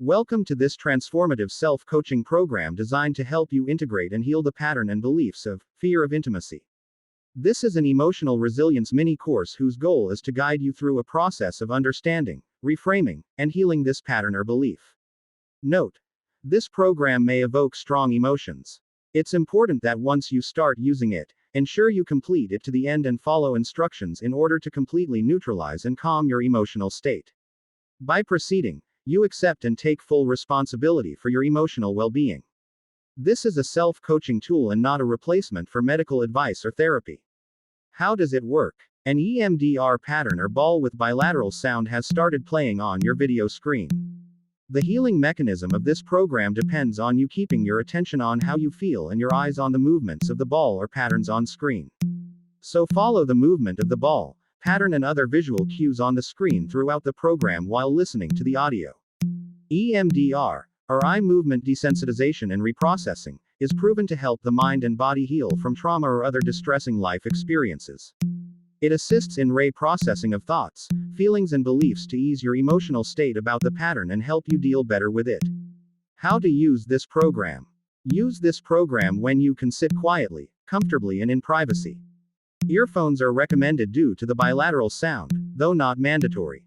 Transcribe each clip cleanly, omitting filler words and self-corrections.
Welcome to this transformative self-coaching program designed to help you integrate and heal the pattern and beliefs of fear of intimacy. This is an emotional resilience mini course whose goal is to guide you through a process of understanding, reframing, and healing this pattern or belief. Note: this program may evoke strong emotions. It's important that once you start using it, ensure you complete it to the end and follow instructions in order to completely neutralize and calm your emotional state. By proceeding, you accept and take full responsibility for your emotional well-being. This is a self-coaching tool and not a replacement for medical advice or therapy. How does it work? An EMDR pattern or ball with bilateral sound has started playing on your video screen. The healing mechanism of this program depends on you keeping your attention on how you feel and your eyes on the movements of the ball or patterns on screen. So follow the movement of the ball, pattern and other visual cues on the screen throughout the program while listening to the audio. EMDR, or eye movement desensitization and reprocessing, is proven to help the mind and body heal from trauma or other distressing life experiences. It assists in processing of thoughts, feelings and beliefs to ease your emotional state about the pattern and help you deal better with it. How to use this program? Use this program when you can sit quietly, comfortably and in privacy. Earphones are recommended due to the bilateral sound, though not mandatory.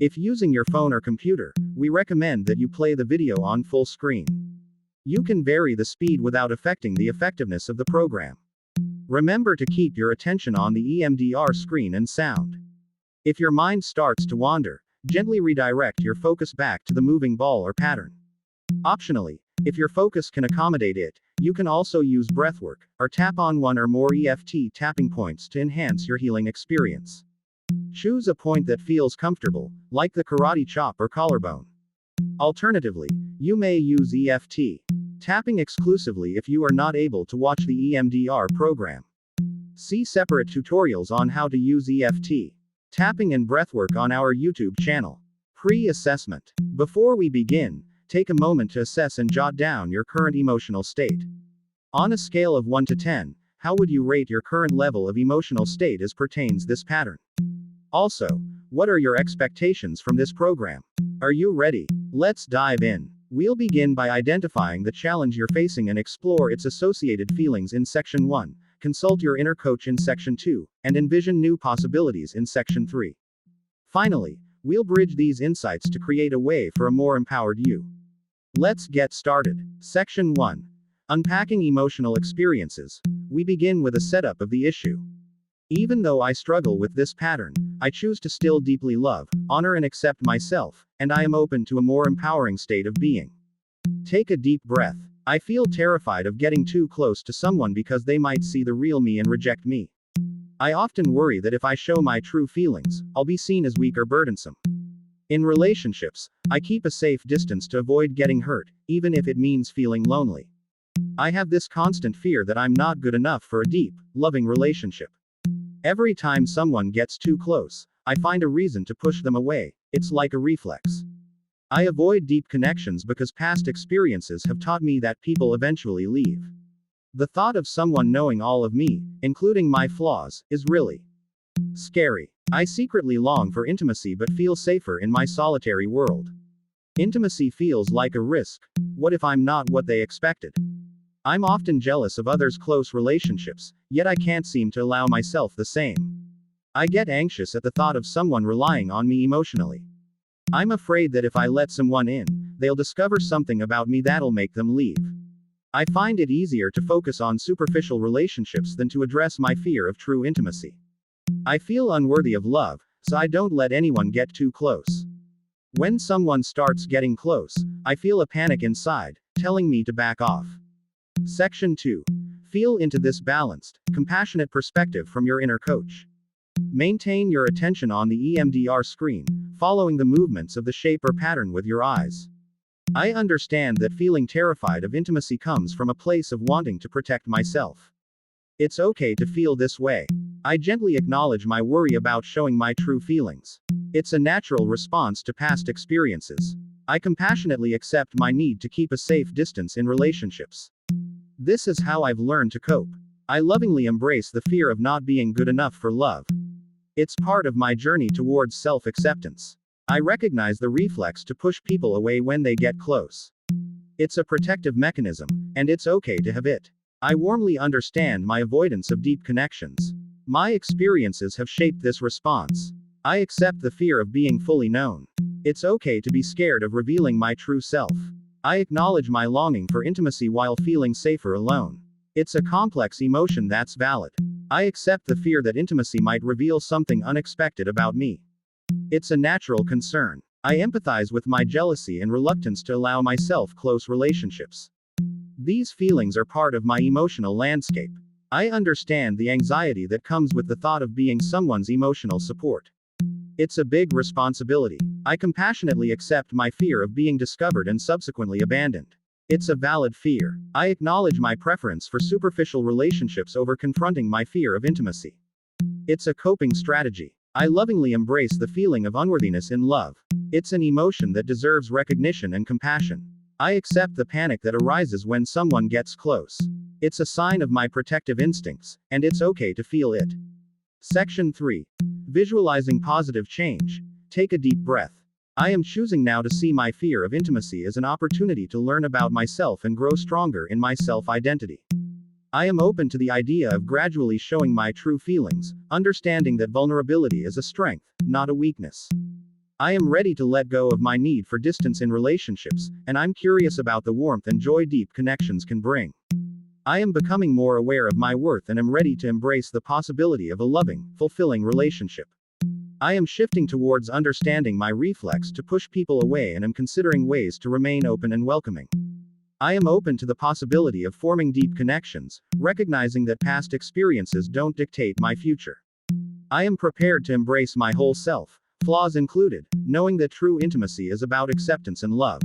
If using your phone or computer, we recommend that you play the video on full screen. You can vary the speed without affecting the effectiveness of the program. Remember to keep your attention on the EMDR screen and sound. If your mind starts to wander, gently redirect your focus back to the moving ball or pattern. Optionally, if your focus can accommodate it, you can also use breathwork, or tap on one or more EFT tapping points to enhance your healing experience. Choose a point that feels comfortable, like the karate chop or collarbone. Alternatively, you may use EFT tapping exclusively if you are not able to watch the EMDR program. See separate tutorials on how to use EFT tapping and breathwork on our YouTube channel. Pre-assessment. Before we begin, take a moment to assess and jot down your current emotional state. On a scale of 1 to 10, how would you rate your current level of emotional state as pertains this pattern? Also, what are your expectations from this program? Are you ready? Let's dive in. We'll begin by identifying the challenge you're facing and explore its associated feelings in Section 1, consult your inner coach in Section 2, and envision new possibilities in Section 3. Finally, we'll bridge these insights to create a way for a more empowered you. Let's get started. Section 1. Unpacking emotional experiences. We begin with a setup of the issue. Even though I struggle with this pattern, I choose to still deeply love, honor and accept myself, and I am open to a more empowering state of being. Take a deep breath. I feel terrified of getting too close to someone because they might see the real me and reject me. I often worry that if I show my true feelings, I'll be seen as weak or burdensome. In relationships, I keep a safe distance to avoid getting hurt, even if it means feeling lonely. I have this constant fear that I'm not good enough for a deep, loving relationship. Every time someone gets too close, I find a reason to push them away. It's like a reflex. I avoid deep connections because past experiences have taught me that people eventually leave. The thought of someone knowing all of me, including my flaws, is really scary. I secretly long for intimacy but feel safer in my solitary world. Intimacy feels like a risk. What if I'm not what they expected? I'm often jealous of others' close relationships, yet I can't seem to allow myself the same. I get anxious at the thought of someone relying on me emotionally. I'm afraid that if I let someone in, they'll discover something about me that'll make them leave. I find it easier to focus on superficial relationships than to address my fear of true intimacy. I feel unworthy of love, so I don't let anyone get too close. When someone starts getting close, I feel a panic inside, telling me to back off. Section 2. Feel into this balanced, compassionate perspective from your inner coach. Maintain your attention on the EMDR screen, following the movements of the shape or pattern with your eyes. I understand that feeling terrified of intimacy comes from a place of wanting to protect myself. It's okay to feel this way. I gently acknowledge my worry about showing my true feelings. It's a natural response to past experiences. I compassionately accept my need to keep a safe distance in relationships. This is how I've learned to cope. I lovingly embrace the fear of not being good enough for love. It's part of my journey towards self-acceptance. I recognize the reflex to push people away when they get close. It's a protective mechanism, and it's okay to have it. I warmly understand my avoidance of deep connections. My experiences have shaped this response. I accept the fear of being fully known. It's okay to be scared of revealing my true self. I acknowledge my longing for intimacy while feeling safer alone. It's a complex emotion that's valid. I accept the fear that intimacy might reveal something unexpected about me. It's a natural concern. I empathize with my jealousy and reluctance to allow myself close relationships. These feelings are part of my emotional landscape. I understand the anxiety that comes with the thought of being someone's emotional support. It's a big responsibility. I compassionately accept my fear of being discovered and subsequently abandoned. It's a valid fear. I acknowledge my preference for superficial relationships over confronting my fear of intimacy. It's a coping strategy. I lovingly embrace the feeling of unworthiness in love. It's an emotion that deserves recognition and compassion. I accept the panic that arises when someone gets close. It's a sign of my protective instincts, and it's okay to feel it. Section 3. Visualizing positive change. Take a deep breath. I am choosing now to see my fear of intimacy as an opportunity to learn about myself and grow stronger in my self-identity. I am open to the idea of gradually showing my true feelings, understanding that vulnerability is a strength, not a weakness. I am ready to let go of my need for distance in relationships, and I'm curious about the warmth and joy deep connections can bring. I am becoming more aware of my worth and am ready to embrace the possibility of a loving, fulfilling relationship. I am shifting towards understanding my reflex to push people away and am considering ways to remain open and welcoming. I am open to the possibility of forming deep connections, recognizing that past experiences don't dictate my future. I am prepared to embrace my whole self, flaws included, knowing that true intimacy is about acceptance and love.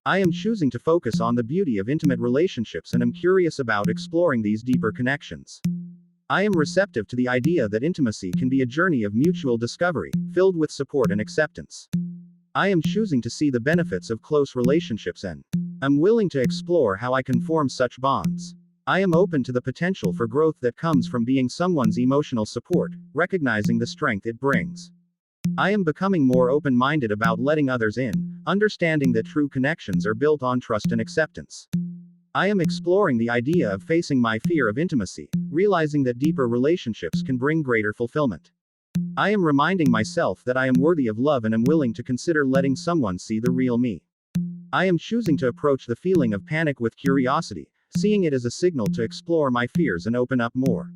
I am choosing to focus on the beauty of intimate relationships and am curious about exploring these deeper connections. I am receptive to the idea that intimacy can be a journey of mutual discovery, filled with support and acceptance. I am choosing to see the benefits of close relationships and I'm willing to explore how I can form such bonds. I am open to the potential for growth that comes from being someone's emotional support, recognizing the strength it brings. I am becoming more open-minded about letting others in, understanding that true connections are built on trust and acceptance. I am exploring the idea of facing my fear of intimacy, realizing that deeper relationships can bring greater fulfillment. I am reminding myself that I am worthy of love and am willing to consider letting someone see the real me. I am choosing to approach the feeling of panic with curiosity, seeing it as a signal to explore my fears and open up more.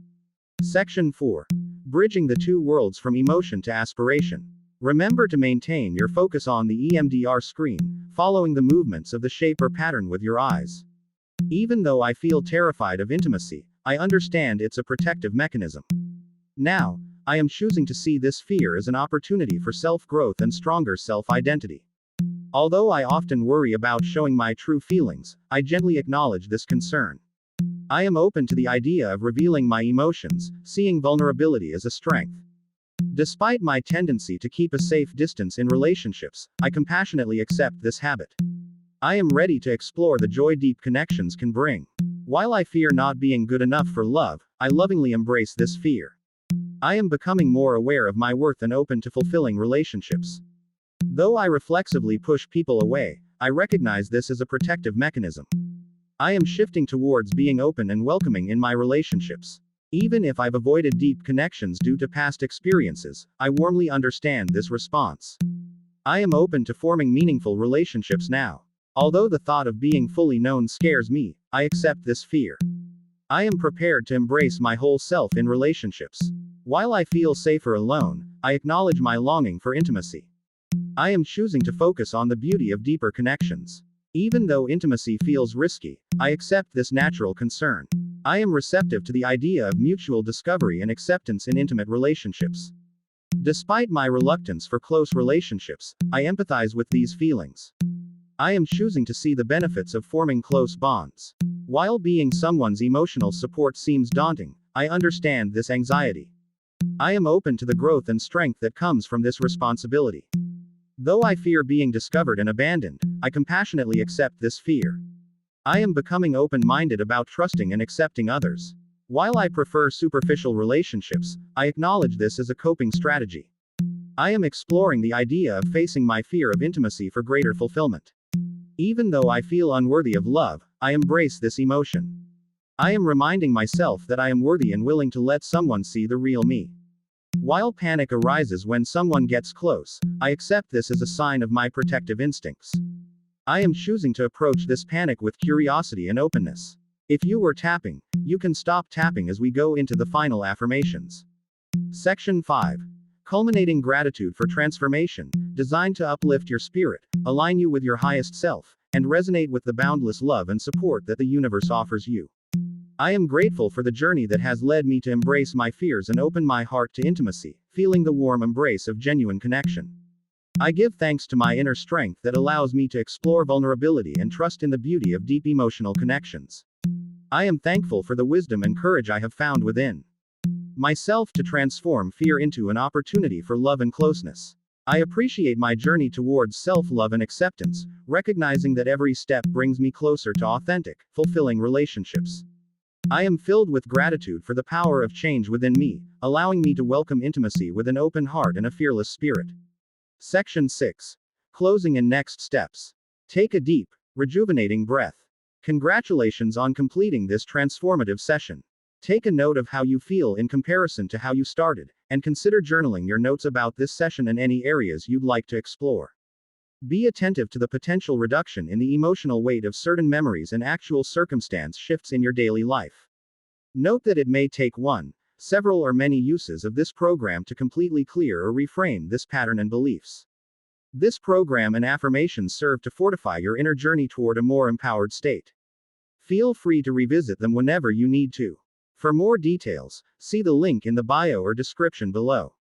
Section 4. Bridging the two worlds from emotion to aspiration. Remember to maintain your focus on the EMDR screen, following the movements of the shape or pattern with your eyes. Even though I feel terrified of intimacy, I understand it's a protective mechanism. Now, I am choosing to see this fear as an opportunity for self-growth and stronger self-identity. Although I often worry about showing my true feelings, I gently acknowledge this concern. I am open to the idea of revealing my emotions, seeing vulnerability as a strength. Despite my tendency to keep a safe distance in relationships, I compassionately accept this habit. I am ready to explore the joy deep connections can bring. While I fear not being good enough for love, I lovingly embrace this fear. I am becoming more aware of my worth and open to fulfilling relationships. Though I reflexively push people away, I recognize this as a protective mechanism. I am shifting towards being open and welcoming in my relationships. Even if I've avoided deep connections due to past experiences, I warmly understand this response. I am open to forming meaningful relationships now. Although the thought of being fully known scares me, I accept this fear. I am prepared to embrace my whole self in relationships. While I feel safer alone, I acknowledge my longing for intimacy. I am choosing to focus on the beauty of deeper connections. Even though intimacy feels risky, I accept this natural concern. I am receptive to the idea of mutual discovery and acceptance in intimate relationships. Despite my reluctance for close relationships, I empathize with these feelings. I am choosing to see the benefits of forming close bonds. While being someone's emotional support seems daunting, I understand this anxiety. I am open to the growth and strength that comes from this responsibility. Though I fear being discovered and abandoned, I compassionately accept this fear. I am becoming open-minded about trusting and accepting others. While I prefer superficial relationships, I acknowledge this as a coping strategy. I am exploring the idea of facing my fear of intimacy for greater fulfillment. Even though I feel unworthy of love, I embrace this emotion. I am reminding myself that I am worthy and willing to let someone see the real me. While panic arises when someone gets close, I accept this as a sign of my protective instincts. I am choosing to approach this panic with curiosity and openness. If you were tapping, you can stop tapping as we go into the final affirmations. Section 5. Culminating gratitude for transformation, designed to uplift your spirit, align you with your highest self, and resonate with the boundless love and support that the universe offers you. I am grateful for the journey that has led me to embrace my fears and open my heart to intimacy, feeling the warm embrace of genuine connection. I give thanks to my inner strength that allows me to explore vulnerability and trust in the beauty of deep emotional connections. I am thankful for the wisdom and courage I have found within myself to transform fear into an opportunity for love and closeness. I appreciate my journey towards self-love and acceptance, recognizing that every step brings me closer to authentic, fulfilling relationships. I am filled with gratitude for the power of change within me, allowing me to welcome intimacy with an open heart and a fearless spirit. Section 6. Closing and next steps. Take a deep, rejuvenating breath. Congratulations on completing this transformative session. Take a note of how you feel in comparison to how you started, and consider journaling your notes about this session and any areas you'd like to explore. Be attentive to the potential reduction in the emotional weight of certain memories and actual circumstance shifts in your daily life. Note that it may take one, several, or many uses of this program to completely clear or reframe this pattern and beliefs. This program and affirmations serve to fortify your inner journey toward a more empowered state. Feel free to revisit them whenever you need to. For more details, see the link in the bio or description below.